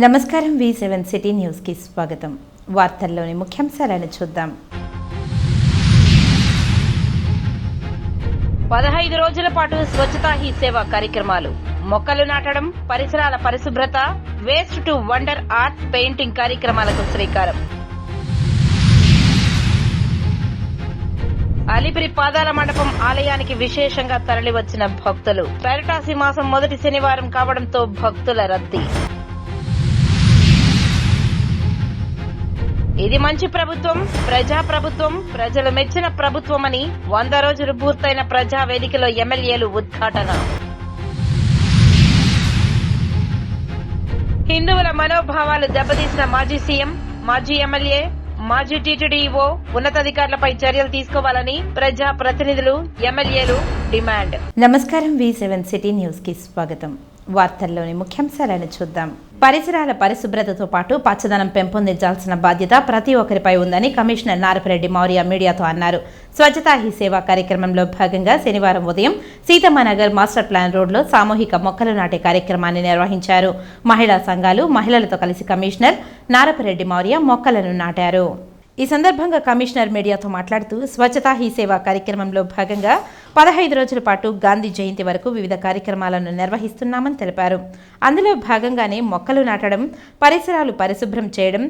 నమస్కారం V7 city news కి స్వాగతం. వార్తల్లోని ముఖ్యాంశాలను చూద్దాం. 15 రోజుల పాటు స్వచ్ఛతా హీ సేవ కార్యక్రమాలు, మొక్కలు నాటడం, పరిసరాల పరిశుభ్రత, waste to wonder art painting కార్యక్రమాలకు శ్రీకారం. అలిపిరి పాదాల మండపం ఆలయానికి విశేషంగా తరలివచ్చిన భక్తులు. పురటాసి మాసం మొదటి శనివారం కావడంతో భక్తుల రద్దీ. ఇది మంచి ప్రభుత్వం, ప్రజా ప్రభుత్వం, ప్రజలు మెచ్చిన ప్రభుత్వమని 100 రోజులు పూర్తయిన ప్రజా వేదికలో ఎమ్మెల్యేలు ఉద్ఘాటన. హిందువుల మనోభావాలు దెబ్బతీసిన మాజీ సీఎం, మాజీ ఎమ్మెల్యే, మాజీ టీటీడీఓ ఉన్నతాధికారులపై చర్యలు తీసుకోవాలని ప్రజా ప్రతినిధులు, ఎమ్మెల్యేలు డిమాండ్. నమస్కారం. V7 సిటీ న్యూస్ కి స్వాగతం. వార్తల్లోని ముఖ్యాంశాలను చూద్దాం. పరిసరాల పరిశుభ్రతతో పాటు పచ్చదనం పెంపొందించాల్సిన బాధ్యత ప్రతి ఒక్కరిపై ఉందని కమిషనర్ నారపరెడ్డి మౌర్య మీడియాతో అన్నారు. స్వచ్ఛతా హీ సేవ కార్యక్రమంలో భాగంగా శనివారం ఉదయం సీతమ్మనగర్ మాస్టర్ ప్లాన్ రోడ్లో సామూహిక మొక్కలు నాటే కార్యక్రమాన్ని నిర్వహించారు. మహిళా సంఘాలు, మహిళలతో కలిసి కమిషనర్ నారపరెడ్డి మౌర్య మొక్కలను నాటారు. ఈ సందర్భంగా కమిషనర్ మీడియాతో మాట్లాడుతూ స్వచ్ఛతా హీ సేవ కార్యక్రమంలో భాగంగా 15 రోజుల పాటు గాంధీ జయంతి వరకు వివిధ కార్యక్రమాలను నిర్వహిస్తున్నామని తెలిపారు. అందులో భాగంగానే మొక్కలు నాటడం, పరిసరాలు పరిశుభ్రం చేయడం,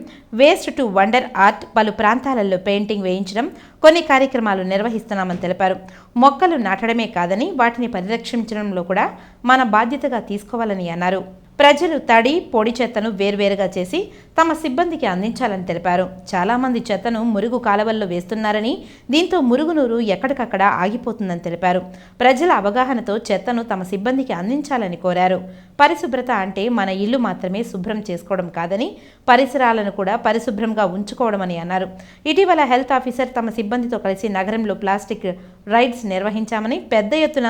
వేస్ట్ టు వండర్ ఆర్ట్, పలు ప్రాంతాలలో పెయింటింగ్ వేయించడం, కొన్ని కార్యక్రమాలు నిర్వహిస్తున్నామని తెలిపారు. మొక్కలు నాటడమే కాదని వాటిని పరిరక్షించడంలో కూడా మన బాధ్యతగా తీసుకోవాలని అన్నారు. ప్రజలు తడి, పొడి చెత్తను వేర్వేరుగా చేసి తమ సిబ్బందికి అందించాలని తెలిపారు. చాలామంది చెత్తను మురుగు కాలవల్లో వేస్తున్నారని, దీంతో మురుగునూరు ఎక్కడికక్కడ ఆగిపోతుందని తెలిపారు. ప్రజల అవగాహనతో చెత్తను తమ సిబ్బందికి అందించాలని కోరారు. పరిశుభ్రత అంటే మన ఇల్లు మాత్రమే శుభ్రం చేసుకోవడం కాదని, పరిసరాలను కూడా పరిశుభ్రంగా ఉంచుకోవడమని అన్నారు. ఇటీవల హెల్త్ ఆఫీసర్ తమ సిబ్బందితో కలిసి నగరంలో ప్లాస్టిక్ రైడ్స్ నిర్వహించామని, పెద్ద ఎత్తున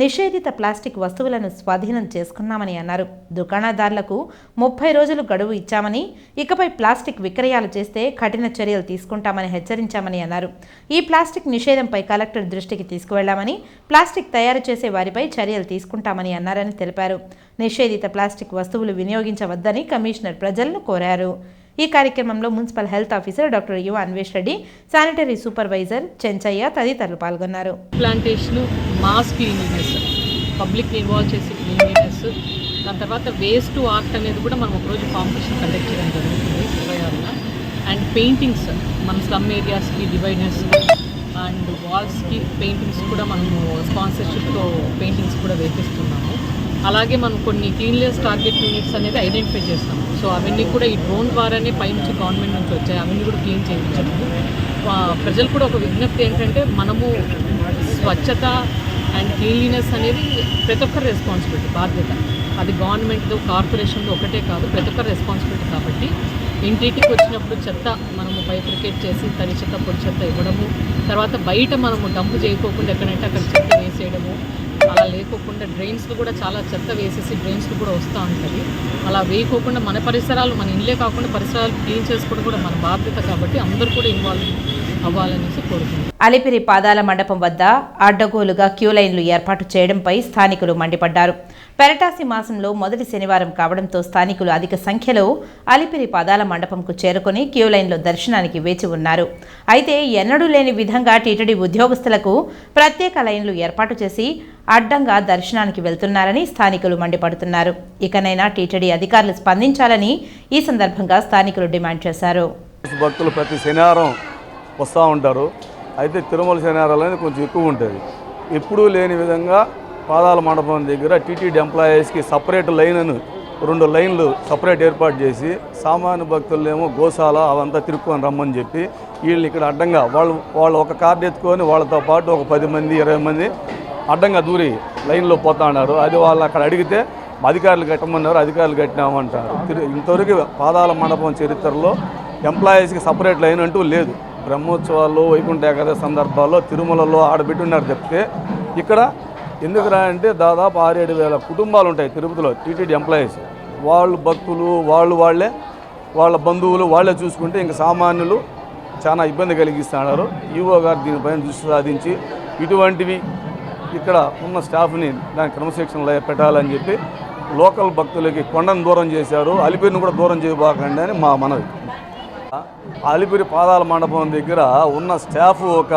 నిషేధిత ప్లాస్టిక్ వస్తువులను స్వాధీనం చేసుకున్నామని అన్నారు. దుకాణదారులకు 30 రోజులు గడువు ఇచ్చామని, ఇకపై ప్లాస్టిక్ విక్రయాలు చేస్తే కఠిన చర్యలు తీసుకుంటామని హెచ్చరించామని అన్నారు. ఈ ప్లాస్టిక్ నిషేధంపై కలెక్టర్ దృష్టికి తీసుకువెళ్లామని, ప్లాస్టిక్ తయారు చేసే వారిపై చర్యలు తీసుకుంటామని అన్నారని తెలిపారు. నిషేధిత ప్లాస్టిక్ వస్తువులు వినియోగించవద్దని కమిషనర్ ప్రజలను కోరారు. ఈ కార్యక్రమంలో మున్సిపల్ హెల్త్ ఆఫీసర్ డాక్టర్ యువ అన్వేష్ రెడ్డి, శానిటరీ సూపర్వైజర్ చెంచయ్య తదితరులు పాల్గొన్నారు. Plantation, mass cleaningness, public involve చేసి క్లీనింగ్నెస్, దాని తర్వాత వేస్ట్ టు ఆర్ట్ అనేది కూడా మనం ఒకరోజు కాంపిటీషన్ కండక్ట్ చేయడం జరుగుతుంది 26న. అండ్ పెయింటింగ్స్, మన స్లమ్ ఏరియాస్కి డివైడర్స్ అండ్ వాల్స్కి పెయింటింగ్స్ కూడా మనము స్పాన్సర్షిప్తో పెయింటింగ్స్ కూడా వేపిస్తున్నాము. అలాగే మనం కొన్ని క్లీన్లెస్ టార్గెట్ యూనిట్స్ అనేది ఐడెంటిఫై చేస్తాము. సో అవన్నీ కూడా ఈ డ్రోన్ ద్వారానే పైనుంచి గవర్నమెంట్ నుంచి వచ్చాయి, అవన్నీ కూడా క్లీన్ చేయించడం. ప్రజలు కూడా ఒక విజ్ఞప్తి ఏంటంటే, మనము స్వచ్ఛత అండ్ క్లీన్లీనెస్ అనేది ప్రతి ఒక్కరి రెస్పాన్సిబిలిటీ, బాధ్యత. అది గవర్నమెంట్తో, కార్పొరేషన్తో ఒకటే కాదు, ప్రతి ఒక్కరి రెస్పాన్సిబిలిటీ. కాబట్టి ఇంటింటికి వచ్చినప్పుడు చెత్త మనము బైఫర్కేట్ చేసి తడి చెత్త, పొడి చెత్త ఇవ్వడము, తర్వాత బయట మనము డంపు చేయకోకుండా ఎక్కడంటే అక్కడ చెత్త వేసేయడము, అలా లేకోకుండా డ్రైన్స్లో కూడా చాలా చెత్త వేసేసి డ్రైన్స్లో కూడా వస్తూ ఉంటుంది. అలా వేయకోకుండా మన పరిసరాలు, మన ఇళ్ళే కాకుండా పరిసరాలు క్లీన్ చేసుకోవడం కూడా మన బాధ్యత. కాబట్టి అందరూ కూడా ఇన్వాల్వ్ అవ్వాలనేసి కోరుతున్నాం. అలిపిరి పాదాల మండపం వద్ద అడ్డగోలుగా క్యూ లైన్లు ఏర్పాటు చేయడంపై స్థానికులు మండిపడ్డారు. పురటాసి మాసంలో మొదటి శనివారం కావడంతో స్థానికులు అధిక సంఖ్యలో అలిపిరి పాదాల మండపంకు చేరుకుని క్యూ లైన్లో దర్శనానికి వేచి ఉన్నారు. అయితే ఎన్నడూ లేని విధంగా టీటీడీ ఉద్యోగస్తులకు ప్రత్యేక లైన్లు ఏర్పాటు చేసి అడ్డంగా దర్శనానికి వెళ్తున్నారని స్థానికులు మండిపడుతున్నారు. ఇకనైనా టీటీడీ అధికారులు స్పందించాలని ఈ సందర్భంగా స్థానికులు డిమాండ్ చేశారు. భక్తులు ప్రతి శనివారం వస్తూ ఉంటారు. అయితే తిరుమల శనివారాలు అనేది కొంచెం ఎక్కువ ఉంటుంది. ఎప్పుడూ లేని విధంగా పాదాల మండపం దగ్గర టీటీడీ ఎంప్లాయీస్కి సపరేట్ లైన్ అని 2 లైన్లు సపరేట్ ఏర్పాటు చేసి, సామాన్య భక్తులనేమో గోశాల అవంతా తిరుక్కొని రమ్మని చెప్పి, వీళ్ళు ఇక్కడ అడ్డంగా వాళ్ళు ఒక కార్డు ఎత్తుకొని వాళ్ళతో పాటు ఒక 10 మంది 20 మంది అడ్డంగా దూరి లైన్లో పోతా ఉన్నారు. అది వాళ్ళు అక్కడ అడిగితే అధికారులు కట్టమన్నారు, అధికారులు కట్టినామంటారు. ఇంతవరకు పాదాల మండపం చరిత్రలో ఎంప్లాయీస్కి సపరేట్ లైన్ అంటూ లేదు. బ్రహ్మోత్సవాల్లో, వైకుంఠ ఏకాదశి సందర్భాల్లో తిరుమలలో ఆడబెట్టున్నారు చెప్తే, ఇక్కడ ఎందుకురా అంటే దాదాపు 6-7 వేల కుటుంబాలు ఉంటాయి తిరుపతిలో టీటీడీ ఎంప్లాయీస్. వాళ్ళు భక్తులు, వాళ్ళే వాళ్ళ బంధువులు వాళ్ళే చూసుకుంటే ఇంకా సామాన్యులు చాలా ఇబ్బంది కలిగిస్తున్నారు. ఈవో గారు దీనిపైన దృష్టి సాధించి ఇటువంటివి ఇక్కడ ఉన్న స్టాఫ్ని దాని క్రమశిక్షణలో పెట్టాలని చెప్పి లోకల్ భక్తులకి కొండను దూరం చేశారు, అలిపిరిని కూడా దూరం చేయబాకండి అని మా మనవి. అలిపిరి పాదాల మండపం దగ్గర ఉన్న స్టాఫ్ ఒక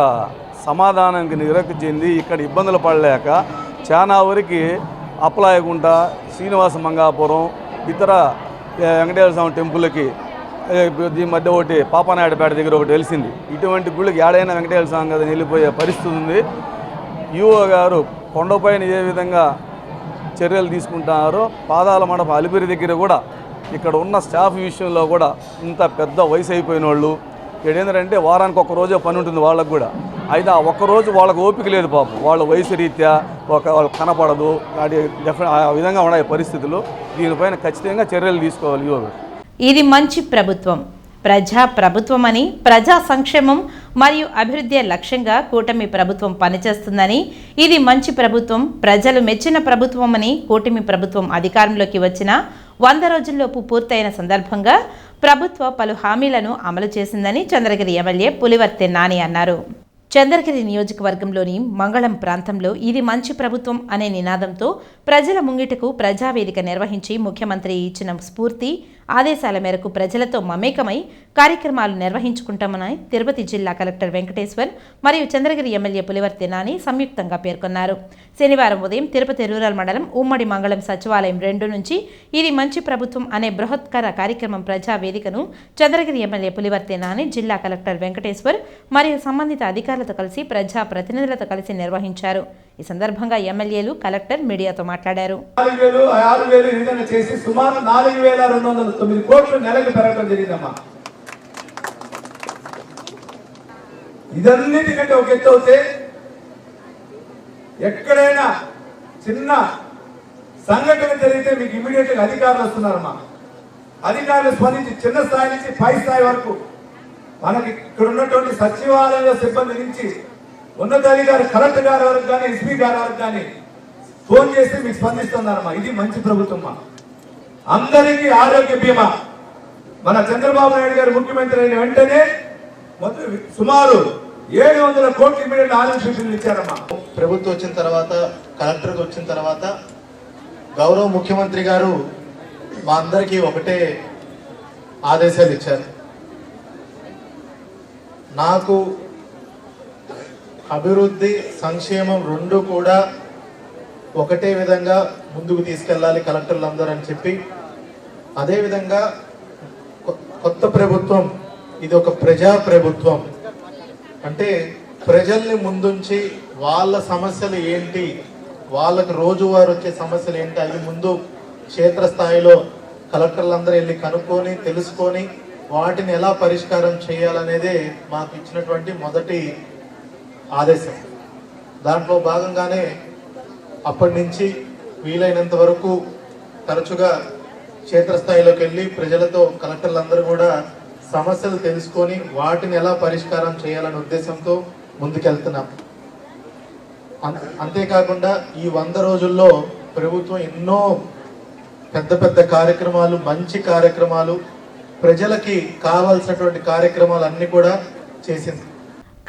సమాధానానికి నిరక్తి చెంది ఇక్కడ ఇబ్బందులు పడలేక చాలా వరకు అప్పలాయగుంట, శ్రీనివాస మంగాపురం, ఇతర వెంకటేశ్వర స్వామి టెంపుల్కి ఈ మధ్య ఒకటి పాపనాయుడుపేట దగ్గర ఒకటి వెలిసింది. ఇటువంటి గుళ్ళకి ఏడైనా వెంకటేశ్వర స్వామి కదా వెళ్ళిపోయే పరిస్థితి ఉంది. ఈఓ గారు కొండపైన ఏ విధంగా చర్యలు తీసుకుంటున్నారో పాదాల మండపం అలిపిరి దగ్గర కూడా ఇక్కడ ఉన్న స్టాఫ్ విషయంలో కూడా ఇంత పెద్ద వయసు అయిపోయిన వాళ్ళు ఏంటంటే వారానికి ఒక్క రోజే పని ఉంటుంది వాళ్ళకు కూడా. అయితే ఆ ఒక్కరోజు వాళ్ళకు ఓపిక లేదు పాపం, వాళ్ళ వయసు రీత్యా వాళ్ళకి కనపడదు, ఆ విధంగా ఉన్నాయి పరిస్థితులు. దీనిపైన ఖచ్చితంగా చర్యలు తీసుకోవాలి ఈఓ గారు. ఇది మంచి ప్రభుత్వం, ప్రజా ప్రభుత్వం అని, ప్రజా సంక్షేమం మరియు అభివృద్ధి లక్ష్యంగా కూటమి ప్రభుత్వం పనిచేస్తుందని, ఇది మంచి ప్రభుత్వం, ప్రజలు మెచ్చిన ప్రభుత్వం అని కూటమి ప్రభుత్వం అధికారంలోకి వచ్చిన 100 రోజుల్లోపు పూర్తయిన సందర్భంగా ప్రభుత్వ పలు హామీలను అమలు చేసిందని చంద్రగిరి ఎమ్మెల్యే పులివర్తె నాని అన్నారు. చంద్రగిరి నియోజకవర్గంలోని మంగళం ప్రాంతంలో ఇది మంచి ప్రభుత్వం అనే నినాదంతో ప్రజల ముంగిటకు ప్రజావేదిక నిర్వహించి ముఖ్యమంత్రి ఇచ్చిన స్ఫూర్తి ఆదేశాల మేరకు ప్రజలతో మమేకమై కార్యక్రమాలు నిర్వహించుకుంటామని తిరుపతి జిల్లా కలెక్టర్ వెంకటేశ్వర్ మరియు చంద్రగిరి ఎమ్మెల్యే పులివర్తె నాని సంయుక్తంగా పేర్కొన్నారు. శనివారం ఉదయం తిరుపతి రూరల్ మండలం ఉమ్మడి మంగళం సచివాలయం 2 నుంచి ఇది మంచి ప్రభుత్వం అనే బృహత్కర కార్యక్రమం ప్రజావేదికను చంద్రగిరి ఎమ్మెల్యే పులివర్తె నాని, జిల్లా కలెక్టర్ వెంకటేశ్వర్ మరియు సంబంధిత అధికారులతో కలిసి ప్రజా ప్రతినిధులతో కలిసి నిర్వహించారు. ఈ సందర్భంగా ఎమ్మెల్యేలు, కలెక్టర్ మీడియాతో మాట్లాడారు. 6,000 చేసి సుమారు 4,209 కోట్లు నెలకు పెరగడం జరిగిందమ్మా. ఇదన్నిటికంటే ఒక ఎత్తు అవుతే ఎక్కడైనా చిన్న సంఘటన జరిగితే మీకు ఇమీడియట్ గా అధికారులు వస్తున్నారమ్మా. అధికారులు స్పందించి చిన్న స్థాయి నుంచి పై స్థాయి వరకు మనకి ఇక్కడ ఉన్నటువంటి సచివాలయ సిబ్బంది నుంచి ఉన్నతాధికారి కలెక్టర్ గారి వరకు కానీ, ఎస్పీ గారి వరకు కానీ ఫోన్ చేసి మీకు స్పందిస్తున్నారమ్మా. ఇది మంచి ప్రభుత్వం. అందరికీ ఆరోగ్య బీమా మన చంద్రబాబు నాయుడు గారు ముఖ్యమంత్రి అయిన వెంటనే సుమారు 700 కోట్ల ఇమీడియట్ ఆరోగ్య బీమాలు ఇచ్చారమ్మా. ప్రభుత్వం వచ్చిన తర్వాత, కలెక్టర్కి వచ్చిన తర్వాత గౌరవ ముఖ్యమంత్రి గారు మా అందరికీ ఒకటే ఆదేశాలు ఇచ్చారు. నాకు అభివృద్ధి, సంక్షేమం 2 కూడా ఒకటే విధంగా ముందుకు తీసుకెళ్ళాలి కలెక్టర్లందరూ అని చెప్పి, అదేవిధంగా కొత్త ప్రభుత్వం ఇది ఒక ప్రజా ప్రభుత్వం అంటే ప్రజల్ని ముందుంచి వాళ్ళ సమస్యలు ఏంటి, వాళ్ళకు రోజువారు వచ్చే సమస్యలు ఏంటి అవి ముందు క్షేత్రస్థాయిలో కలెక్టర్లందరూ వెళ్ళి కనుక్కొని తెలుసుకొని వాటిని ఎలా పరిష్కారం చేయాలనేదే మాకు ఇచ్చినటువంటి మొదటి ఆదేశం. దాంట్లో భాగంగానే అప్పటి నుంచి వీలైనంత వరకు తరచుగా క్షేత్రస్థాయిలోకి వెళ్ళి ప్రజలతో కలెక్టర్లందరూ కూడా సమస్యలు తెలుసుకొని వాటిని ఎలా పరిష్కారం చేయాలనే ఉద్దేశంతో ముందుకెళ్తున్నాం. అంతేకాకుండా ఈ 100 రోజుల్లో ప్రభుత్వం ఎన్నో పెద్ద పెద్ద కార్యక్రమాలు, మంచి కార్యక్రమాలు, ప్రజలకి కావాల్సినటువంటి కార్యక్రమాలు అన్ని కూడా చేసింది.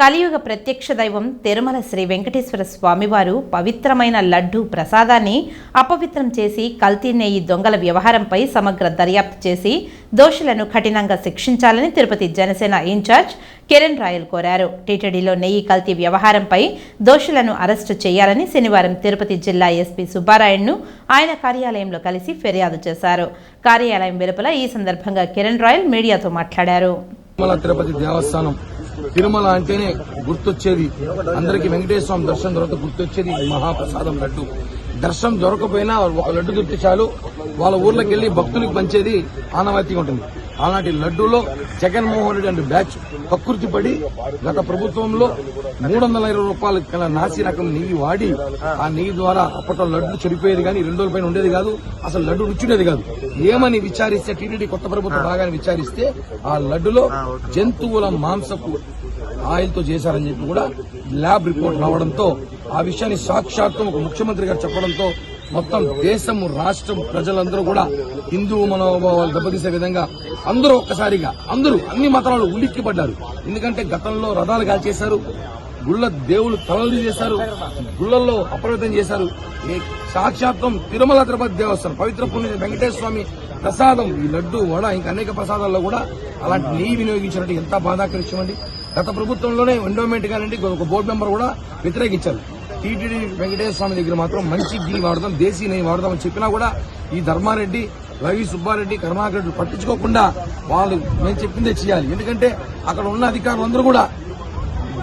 కలియుగ ప్రత్యక్ష దైవం తిరుమల శ్రీ వెంకటేశ్వర స్వామివారు పవిత్రమైన లడ్డూ ప్రసాదాన్ని అపవిత్రం చేసి కల్తీ నెయ్యి దొంగల వ్యవహారంపై సమగ్ర దర్యాప్తు చేసి దోషులను కఠినంగా శిక్షించాలని తిరుపతి జనసేన ఇన్ఛార్జ్ కిరణ్ రాయల్ కోరారు. టీటీడీలో నెయ్యి కల్తీ వ్యవహారంపై దోషులను అరెస్టు చేయాలని శనివారం తిరుపతి జిల్లా ఎస్పీ సుబ్బారాయుడును ఆయన కార్యాలయంలో కలిసి ఫిర్యాదు చేశారు. కార్యాలయం వెలుపల ఈ సందర్భంగా కిరణ్ రాయల్ మీడియాతో మాట్లాడారు. తిరుపతి దేవస్థానం తిరుమల అంటేనే గుర్తొచ్చేది అందరికి వెంకటేశ్వర స్వామి దర్శనం తర్వాత గుర్తొచ్చేది మహాప్రసాదం లడ్డు. దర్శనం దొరకపోయినా ఒక లడ్డు దొరికితే చాలు వాళ్ళ ఊర్లోకి వెళ్లి భక్తులకు పంచేది ఆనవాయితీగా ఉంటుంది. అలాంటి లడ్డూలో జగన్మోహన్ రెడ్డి అండ్ బ్యాచ్ ప్రకృతి పడి గత ప్రభుత్వంలో 320 రూపాయల నాసి రకం నెయ్యి వాడి ఆ నెయ్యి ద్వారా అప్పట్లో లడ్డు చెడిపోయేది కానీ 2 రోజుల పైన ఉండేది కాదు, అసలు లడ్డు రుచినేది కాదు. ఏమని విచారిస్తే టీటీడీ కొత్త ప్రభుత్వం బాగానే విచారిస్తే ఆ లడ్డులో జంతువుల మాంసపు ఆయిల్తో చేశారని చెప్పి కూడా ల్యాబ్ రిపోర్ట్ రావడంతో ఆ విషయాన్ని సాక్షాత్తు ఒక ముఖ్యమంత్రి గారు చెప్పడంతో మొత్తం దేశం, రాష్ట్రం ప్రజలందరూ కూడా హిందూ మనోభావాలు దెబ్బతీసే విధంగా అందరూ ఒక్కసారిగా అన్ని మతాలు ఉలిక్కి పడ్డారు. ఎందుకంటే గతంలో రథాలు కాల్చేశారు, గుళ్ళ దేవుళ్ళు తలలు చేశారు, గుళ్ళల్లో అప్రమత్తం చేశారు. సాక్షాత్వం తిరుమల తిరుపతి దేవస్థానం పవిత్ర పుణ్య వెంకటేశ్వర స్వామి ప్రసాదం ఈ లడ్డు వడ ఇంకా అనేక ప్రసాదాల్లో కూడా అలాంటి నెయ్యి వినియోగించినట్టు ఎంత బాధాకరిష్టం అండి. గత ప్రభుత్వంలోనే ఎండోమెంట్ గానండి ఒక బోర్డు మెంబర్ కూడా వ్యతిరేకించారు. టీటీడీ వెంకటేశ్వర స్వామి దగ్గర మాత్రం మంచి ఘీ వాడదాం, దేశీ నెయ్యి వాడదామని చెప్పినా కూడా ఈ ధర్మారెడ్డి, రవి సుబ్బారెడ్డి, కరుణాకర్ రెడ్డి పట్టించుకోకుండా వాళ్ళు మేము చెప్పిందే చేయాలి. ఎందుకంటే అక్కడ ఉన్న అధికారులందరూ కూడా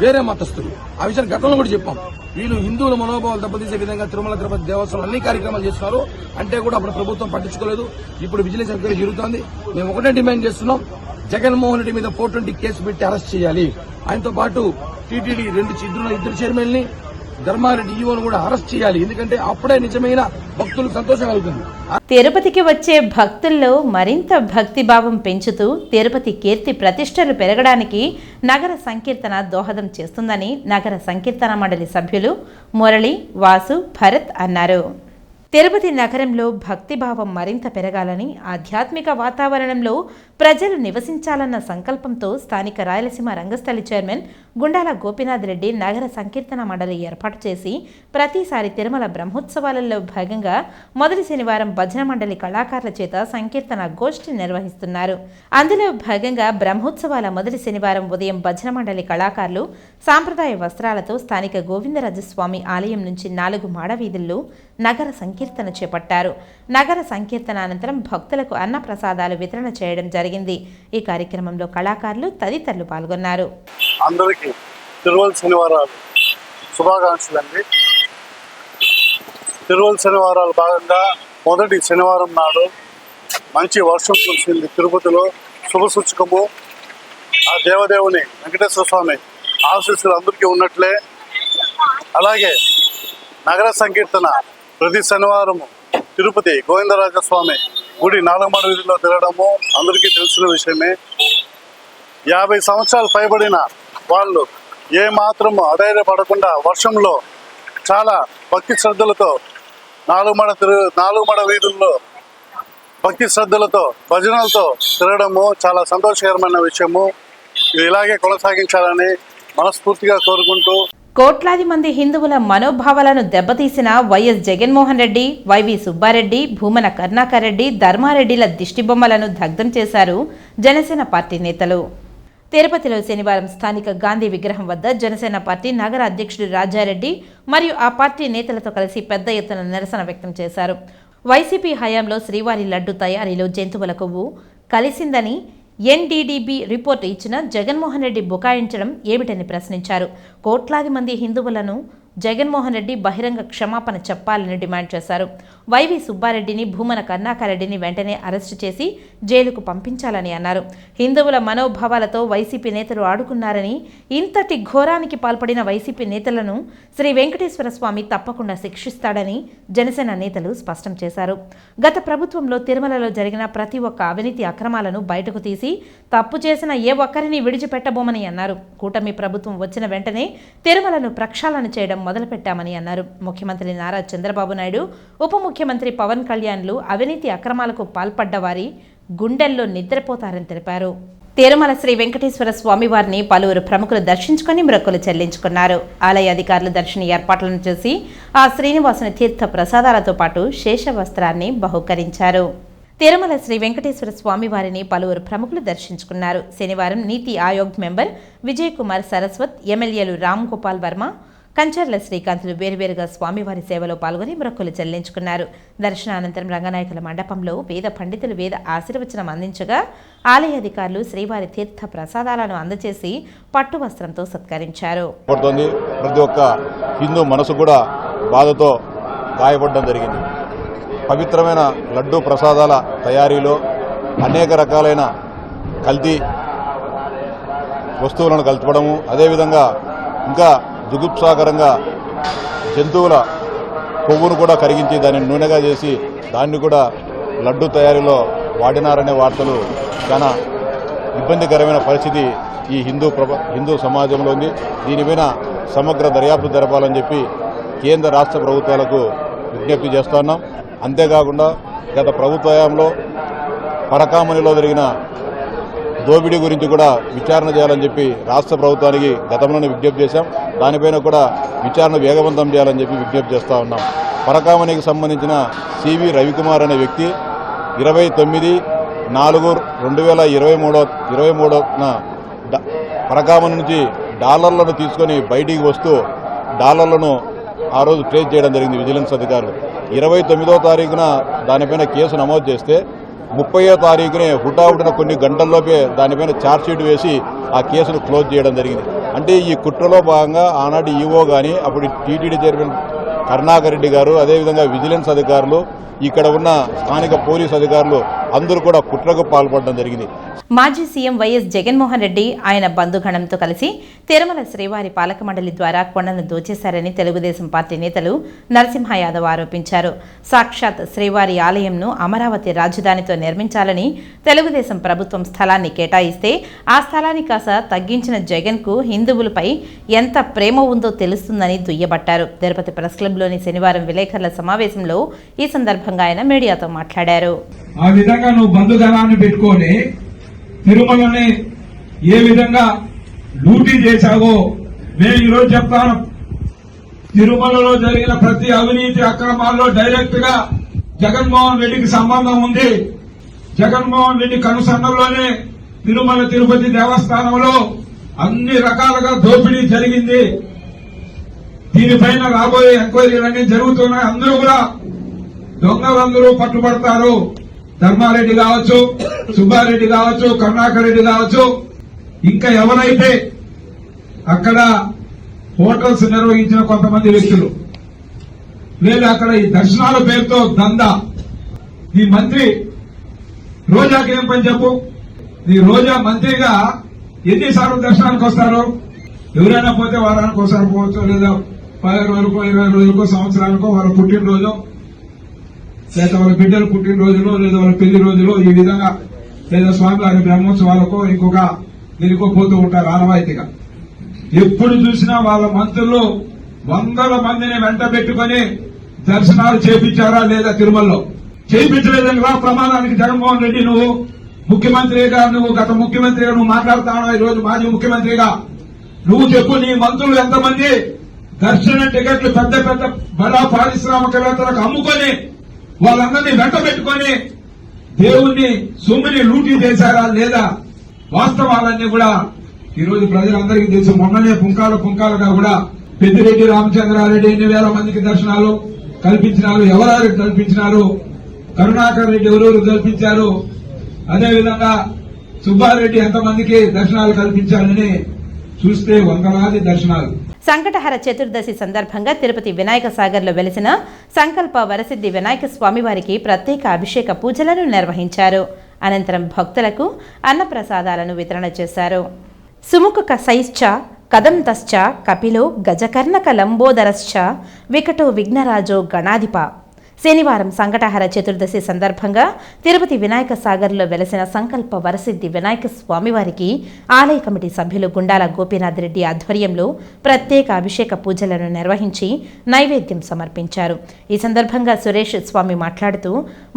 వేరే మతస్థులు. ఆ విషయాన్ని గతంలో కూడా చెప్పాం. వీళ్ళు హిందువుల మనోభావాలు దెబ్బతీసే విధంగా తిరుమల తిరుపతి దేవస్థానం అన్ని కార్యక్రమాలు చేస్తున్నారు అంటే కూడా అప్పుడు ప్రభుత్వం పట్టించుకోలేదు. ఇప్పుడు విజిలెన్స్ ఎంక్వైరీ జరుగుతోంది. మేము ఒకటే డిమాండ్ చేస్తున్నాం, జగన్మోహన్ రెడ్డి మీద 420 కేసు పెట్టి అరెస్ట్ చేయాలి. ఆయనతో పాటు టీటీడీ ఇద్దరు చైర్మన్ ని, ధర్మారెడ్డి ఈవోను కూడా అరెస్ట్ చేయాలి. ఎందుకంటే అప్పుడే నిజమైన భక్తులకు సంతోషం కలుగుతుంది. తిరుపతికి వచ్చే భక్తుల్లో మరింత భక్తిభావం పెంచుతూ తిరుపతి కీర్తి ప్రతిష్టలు పెరగడానికి నగర సంకీర్తన దోహదం చేస్తుందని నగర సంకీర్తన మండలి సభ్యులు మురళి, వాసు, భరత్ అన్నారు. తిరుపతి నగరంలో భక్తిభావం మరింత పెరగాలని, ఆధ్యాత్మిక వాతావరణంలో ప్రజలు నివసించాలన్న సంకల్పంతో స్థానిక రాయలసీమ రంగస్థలి చైర్మన్ గుండాల గోపీనాథ్ రెడ్డి నగర సంకీర్తన మండలి ఏర్పాటు చేసి ప్రతిసారి తిరుమల బ్రహ్మోత్సవాలలో భాగంగా మొదటి శనివారం భజన మండలి కళాకారుల చేత సంకీర్తన గోష్ఠి నిర్వహిస్తున్నారు. అందులో భాగంగా బ్రహ్మోత్సవాల మొదటి శనివారం ఉదయం భజన మండలి కళాకారులు సాంప్రదాయ వస్త్రాలతో స్థానిక గోవిందరాజస్వామి ఆలయం నుంచి 4 మాడవీధుల్లో నగర సంకీర్తన చేపట్టారు. నగర సంకీర్తన అనంతరం భక్తులకు అన్న ప్రసాదాలు వితరణ చేయడం జరిగింది. ఈ కార్యక్రమంలో కళాకారులు తదితరులు పాల్గొన్నారు. అందరికీ తిరువల శనివారాలు శుభాకాంక్షలు అండి. తిరువల శనివారాలు భాగంగా మొదటి శనివారం నాడు మంచి వర్షం కురిసింది తిరుపతిలో. శుభసూచకము. ఆ దేవదేవుని వెంకటేశ్వర స్వామి ఆశీస్సులు అందరికీ ఉన్నట్లే. అలాగే నగర సంకీర్తన ప్రతి శనివారము తిరుపతి గోవిందరాజస్వామి గుడి 4 మాడ వీధిలో తిరగడము అందరికీ తెలిసిన విషయమే. 50 సంవత్సరాలు పైబడిన వాళ్ళు ఏ మాత్రము అధైర్యపడకుండా వర్షంలో చాలా భక్తి శ్రద్ధలతో 4 మాడ వీధుల్లో భక్తి శ్రద్ధలతో భజనలతో తిరగడము చాలా సంతోషకరమైన విషయము. ఇది ఇలాగే కొనసాగించాలని మనస్ఫూర్తిగా కోరుకుంటూ, కోట్లాది మంది హిందువుల మనోభావాలను దెబ్బతీసిన వైఎస్ జగన్మోహన్ రెడ్డి, వైవి సుబ్బారెడ్డి, భూమన కరుణాకర్ రెడ్డి, ధర్మారెడ్డిల దిష్టిబొమ్మలను దగ్ధం చేశారు జనసేన పార్టీ నేతలు. తిరుపతిలో శనివారం స్థానిక గాంధీ విగ్రహం వద్ద జనసేన పార్టీ నగర అధ్యక్షుడు రాజారెడ్డి మరియు ఆ పార్టీ నేతలతో కలిసి పెద్ద ఎత్తున నిరసన వ్యక్తం చేశారు. వైసీపీ హయాంలో శ్రీవారి లడ్డు తయారీలో జంతువుల కొవ్వు కలిసిందని ఎన్డీడీబీ రిపోర్టు ఇచ్చిన జగన్మోహన్ రెడ్డి బుకాయించడం ఏమిటని ప్రశ్నించారు. కోట్లాది మంది హిందువులను జగన్మోహన్ రెడ్డి బహిరంగ క్షమాపణ చెప్పాలని డిమాండ్ చేశారు. వైవి సుబ్బారెడ్డిని, భూమన కరుణాకర్ రెడ్డిని వెంటనే అరెస్టు చేసి జైలుకు పంపించాలని అన్నారు. హిందువుల మనోభావాలతో వైసీపీ నేతలు ఆడుకున్నారని, ఇంతటి ఘోరానికి పాల్పడిన వైసీపీ నేతలను శ్రీ వెంకటేశ్వర స్వామి తప్పకుండా శిక్షిస్తాడని జనసేన నేతలు స్పష్టం చేశారు. గత ప్రభుత్వంలో తిరుమలలో జరిగిన ప్రతి ఒక్క అవినీతి అక్రమాలను బయటకు తీసి తప్పు చేసిన ఏ ఒక్కరిని విడిచిపెట్టబోమని అన్నారు. కూటమి ప్రభుత్వం వచ్చిన వెంటనే తిరుమలను ప్రక్షాళన చేయడం మొదలుపెట్టామని అన్నారు. ముఖ్యమంత్రి నారా చంద్రబాబు నాయుడు, ఉప ముఖ్యమంత్రి పవన్ కళ్యాణ్లు అవినీతి అక్రమాలకు పాల్పడ్డ వారి గుండెల్లో నిద్రపోతారని తెలిపారు. తిరుమల శ్రీ వెంకటేశ్వర స్వామివారిని పలువురు ప్రముఖులు దర్శించుకుని మొక్కులు చెల్లించుకున్నారు. ఆలయ అధికారులు దర్శన ఏర్పాట్లను చేసి ఆ శ్రీనివాసుని తీర్థ ప్రసాదాలతో పాటు శేష వస్త్రాన్ని బహుకరించారు. తిరుమల శ్రీ వెంకటేశ్వర స్వామివారిని పలువురు ప్రముఖులు దర్శించుకున్నారు. శనివారం నీతి ఆయోగ్ మెంబర్ విజయ్ కుమార్ సరస్వత్, ఎమ్మెల్యేలు రామ్ గోపాల్ వర్మ, కంచర్ల శ్రీకాంతులు వేరువేరుగా స్వామివారి సేవలో పాల్గొని మొక్కులు చెల్లించుకున్నారు. దర్శనానంతరం రంగనాయకుల మండపంలో వేద పండితులు వేద ఆశీర్వచనం అందించగా ఆలయ అధికారులు శ్రీవారి తీర్థ ప్రసాదాలను అందజేసి పట్టు వస్త్రంతో సత్కరించారు. ప్రతి ఒక్క హిందూ మనసు కూడా బాధతో గాయపడడం జరిగింది. పవిత్రమైన లడ్డూ ప్రసాదాల తయారీలో అనేక రకాలైన కల్తీ వస్తువులను కల్పడము, అదేవిధంగా ఇంకా జుగుప్సాకరంగా జంతువుల కొవ్వును కూడా కరిగించి దాన్ని నూనెగా చేసి దాన్ని కూడా లడ్డు తయారీలో వాడినారనే వార్తలు చాలా ఇబ్బందికరమైన పరిస్థితి ఈ హిందూ సమాజంలో ఉంది. దీనిపైన సమగ్ర దర్యాప్తు జరపాలని చెప్పి కేంద్ర రాష్ట్ర ప్రభుత్వాలకు విజ్ఞప్తి చేస్తున్నాం. అంతేకాకుండా గత ప్రభుత్వ హయాంలో పరకామణిలో జరిగిన దోపిడీ గురించి కూడా విచారణ చేయాలని చెప్పి రాష్ట్ర ప్రభుత్వానికి గతంలోనే విజ్ఞప్తి చేశాం. దానిపైన కూడా విచారణ వేగవంతం చేయాలని చెప్పి విజ్ఞప్తి చేస్తూ ఉన్నాం. పరకామణికి సంబంధించిన సివి రవికుమార్ అనే వ్యక్తి 29/4/2023న పరకామణి నుంచి డాలర్లను తీసుకొని బయటికి వస్తూ డాలర్లను ఆ రోజు ట్రేస్ చేయడం జరిగింది విజిలెన్స్ అధికారులు. 29వ తారీఖున దానిపైన కేసు నమోదు చేస్తే 30వ తారీఖునే హుటాహుటిన కొన్ని గంటల్లోపే దానిపైన ఛార్జ్షీట్ వేసి ఆ కేసును క్లోజ్ చేయడం జరిగింది. అంటే ఈ కుట్రలో భాగంగా ఆనాటి ఈవో కానీ అప్పుడు టీటీడీ చైర్మన్ కరుణాకర్ రెడ్డి గారు, అదేవిధంగా విజిలెన్స్ అధికారులు, ఇక్కడ ఉన్న స్థానిక పోలీసు అధికారులు అందరూ కూడా కుట్రకు పాల్పడడం జరిగింది. మాజీ సీఎం వైఎస్ జగన్మోహన్ రెడ్డి ఆయన బంధుగణంతో కలిసి తిరుమల శ్రీవారి పాలక మండలి ద్వారా కొండను దోచేశారని తెలుగుదేశం పార్టీ నేతలు నరసింహ యాదవ్ ఆరోపించారు. సాక్షాత్ శ్రీవారి ఆలయంను అమరావతి రాజధానితో నిర్మించాలని తెలుగుదేశం ప్రభుత్వం స్థలాన్ని కేటాయిస్తే ఆ స్థలాన్ని కాస్త తగ్గించిన జగన్కు హిందువులపై ఎంత ప్రేమ ఉందో తెలుస్తుందని దుయ్యబట్టారు. తిరుపతి ప్రెస్ క్లబ్లోని శనివారం విలేకరుల సమావేశంలో ఈ సందర్భంగా ఆయన మీడియాతో మాట్లాడారు. ఆ విధంగా నువ్వు బంధుగణాన్ని పెట్టుకొని తిరుమలని ఏ విధంగా లూటీ చేశావో మేము ఈరోజు చెప్తాను. తిరుమలలో జరిగిన ప్రతి అవినీతి అక్రమాల్లో డైరెక్ట్ గా జగన్మోహన్ రెడ్డికి సంబంధం ఉంది. జగన్మోహన్ రెడ్డి కనుసన్నల్లోనే తిరుమల తిరుపతి దేవస్థానంలో అన్ని రకాలుగా దోపిడీ జరిగింది. దీనిపైన రాబోయే ఎంక్వైరీలన్నీ జరుగుతున్నాయి. అందరూ కూడా దొంగలందరూ పట్టుబడతారు. ధర్మారెడ్డి కావచ్చు, సుబ్బారెడ్డి కావచ్చు, కరుణాకర్ రెడ్డి కావచ్చు, ఇంకా ఎవరైతే అక్కడ హోటల్స్ నిర్వహించిన కొంతమంది వ్యక్తులు, లేదా అక్కడ ఈ దర్శనాల పేరుతో దందా. ఈ మంత్రి రోజాకి ఏం పని చెప్పు? ఈ రోజా మంత్రిగా ఎన్నిసార్లు దర్శనానికి వస్తారు? ఎవరైనా పోతే వారానికి ఒకసారి పోవచ్చు, లేదా 15 రోజులకో 20 రోజులకో సంవత్సరానికో వాళ్ళ పుట్టినరోజు, లేదా వాళ్ళ బిడ్డల పుట్టినరోజులో, లేదా వాళ్ళ పెళ్లి రోజులో, ఈ విధంగా లేదా స్వామివారి బ్రహ్మోత్సవాలకో ఇంకొక దీనికో పోతూ ఉంటారు ఆనవాయితీగా. ఎప్పుడు చూసినా వాళ్ళ మంత్రులు వందల మందిని వెంట పెట్టుకుని దర్శనాలు చేపించారా లేదా తిరుమలలో? చేయించలేదని రా ప్రమాదానికి జగన్మోహన్ రెడ్డి నువ్వు ముఖ్యమంత్రిగా, నువ్వు గత ముఖ్యమంత్రిగా నువ్వు మాట్లాడుతున్నావు, ఈ రోజు మాజీ ముఖ్యమంత్రిగా నువ్వు చెప్పు. నీ మంత్రులు ఎంతమంది దర్శన టికెట్లు పెద్ద పెద్ద బడా పారిశ్రామికవేత్తలకు అమ్ముకొని వాళ్ళందరినీ వెంట పెట్టుకుని దేవుణ్ణి సొమ్ముని లూటీ చేశారా లేదా? వాస్తవాలన్నీ కూడా ఈ రోజు ప్రజలందరికీ తెలుసు. మొన్ననే పుంకాలుగా కూడా పెద్దిరెడ్డి రామచంద్రారెడ్డి ఎన్ని వేల మందికి దర్శనాలు కల్పించినారు, ఎవరెవరికి కల్పించినారు, కరుణాకర్ రెడ్డి ఎవరెవరు కల్పించారు, అదేవిధంగా సుబ్బారెడ్డి ఎంతమందికి దర్శనాలు కల్పించారని చూస్తే వందలాది దర్శనాలు. సంకటహర చతుర్దశి సందర్భంగా తిరుపతి వినాయక సాగర్లో వెలిసిన సంకల్ప వరసిద్ధి వినాయక స్వామివారికి ప్రత్యేక అభిషేక పూజలను నిర్వహించారు. అనంతరం భక్తులకు అన్నప్రసాదాలను వితరణ చేశారు. సుముఖ సైశ్చ కదంతశ్చ కపిలో గజకర్ణక లంబోదరశ్చ వికటో విఘ్నరాజో గణాధిప. శనివారం సంకటహర చతుర్దశి సందర్భంగా తిరుపతి వినాయక సాగర్లో వెలసిన సంకల్ప వరసిద్ధి వినాయక స్వామివారికి ఆలయ కమిటీ సభ్యులు గుండాల గోపీనాథ్ రెడ్డి ఆధ్వర్యంలో ప్రత్యేక అభిషేక పూజలను నిర్వహించి నైవేద్యం సమర్పించారు. ఈ సందర్భంగా సురేష్ స్వామి మాట్లాడుతూ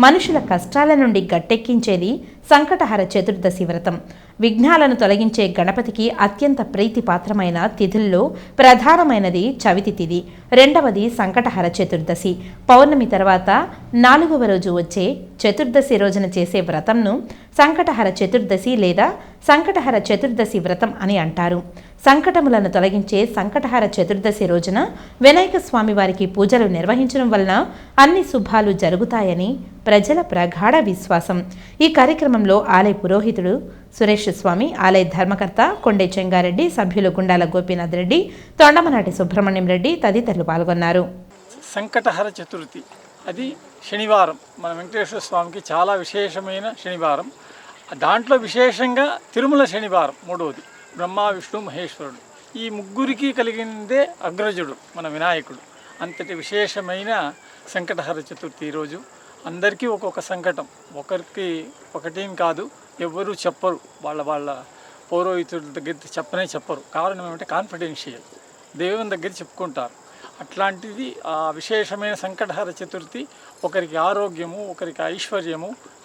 మనుషుల కష్టాల నుండి గట్టెక్కించేది సంకటహర చతుర్దశి వ్రతం. విఘ్నాలను తొలగించే గణపతికి అత్యంత ప్రీతిపాత్రమైన తిథుల్లో ప్రధానమైనది చవితి తిథి, రెండవది సంకటహర చతుర్దశి. పౌర్ణమి తర్వాత 4వ రోజు వచ్చే చతుర్దశి రోజున చేసే వ్రతంను సంకటహర చతుర్దశి లేదా సంకటహర చతుర్దశి వ్రతం అని అంటారు. సంకటములను తొలగించే సంకటహర చతుర్దశి రోజున వినాయక స్వామి వారికి పూజలు నిర్వహించడం వలన అన్ని శుభాలు జరుగుతాయని ప్రజల ప్రగాఢ విశ్వాసం. ఈ కార్యక్రమంలో ఆలయ పురోహితుడు సురేష్ స్వామి, ఆలయ ధర్మకర్త కొండే చెంగారెడ్డి, సభ్యులు గుండాల గోపీనాథ్ రెడ్డి, తొండమనాటి సుబ్రహ్మణ్యం రెడ్డి తదితరులు పాల్గొన్నారు. సంకటహర చతుర్థి అది శనివారం, మన వెంకటేశ్వర స్వామికి చాలా విశేషమైన శనివారం. దాంట్లో విశేషంగా తిరుమల శనివారం మూడవది. బ్రహ్మ విష్ణు మహేశ్వరుడు ఈ ముగ్గురికి కలిగిందే అగ్రజుడు మన వినాయకుడు. అంతటి విశేషమైన సంకటహర చతుర్థి ఈరోజు అందరికీ ఒక్కొక్క సంకటం, ఒకరికి ఒకటేం కాదు, ఎవరు చెప్పరు, వాళ్ళ పౌరోహితుల దగ్గర చెప్పరు. కారణం ఏమంటే కాన్ఫిడెన్షియల్, దేవుని దగ్గర చెప్పుకుంటారు. అట్లాంటిది ఆ విశేషమైన సంకటహర చతుర్థి ఒకరికి ఆరోగ్యము, ఒకరికి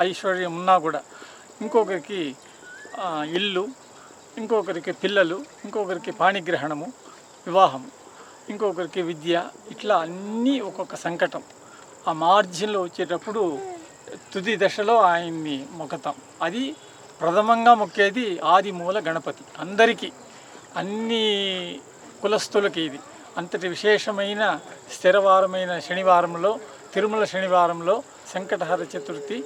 ఐశ్వర్యం ఉన్నా కూడా ఇంకొకరికి ఇల్లు, ఇంకొకరికి పిల్లలు, ఇంకొకరికి పాణిగ్రహణము, వివాహం, ఇంకొకరికి విద్య, ఇట్లా అన్నీ ఒక్కొక్క సంకటం. ఆ మార్జిన్లో వచ్చేటప్పుడు తుది దశలో ఆయన్ని మొక్కుతాం. అది ప్రథమంగా మొక్కేది ఆది మూల గణపతి. అందరికీ, అన్ని కులస్తులకి ఇది అంతటి విశేషమైన స్థిరవారమైన శనివారంలో, తిరుమల శనివారంలో సంకటహర చతుర్థి.